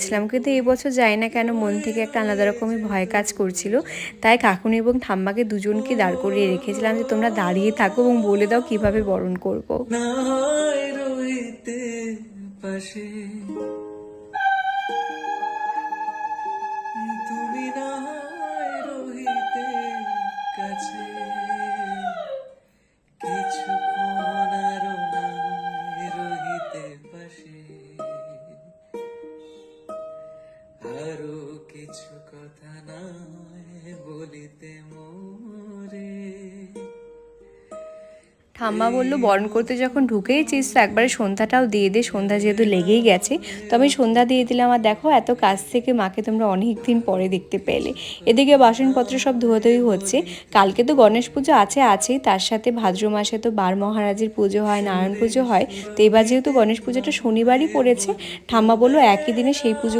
ছিলাম, কিন্তু এই বছর যাই না কেন মন থেকে একটা আলাদা রকমই ভয় কাজ করছিল। তাই কাকুনি এবং ঠাম্মাকে দুজনকে দাঁড় করিয়ে রেখেছিলাম যে তোমরা দাঁড়িয়ে থাকো এবং বলে দাও কিভাবে বরণ করবো। না হয় রইতে পাশে, তুমি না হয় রহিতে কাছে, কিছুক্ষণ আরো না হয় রহিতে পাশে, আরো কিছু কথা না হয় বলিতে মোরে। ঠাম্মা বললো বরণ করতে যখন ঢুকেইছিস তো একবারে সন্ধ্যাটাও দিয়ে দে, সন্ধ্যা যেহেতু লেগেই গেছে। তো আমি সন্ধ্যা দিয়ে দিলাম। আর দেখো এত কাছ থেকে মাকে তোমরা অনেক দিন পরে দেখতে পেলে। এদিকে বাসনপত্র সব ধোয়াধুয়ি হচ্ছে। কালকে তো গণেশ পুজো আছেই, তার সাথে ভাদ্র মাসে তো বার মহারাজের পুজো হয়, নারায়ণ পুজো হয়। তো এবার যেহেতু গণেশ পুজোটা শনিবারই পড়েছে, ঠাম্মা বললো একই দিনে সেই পুজো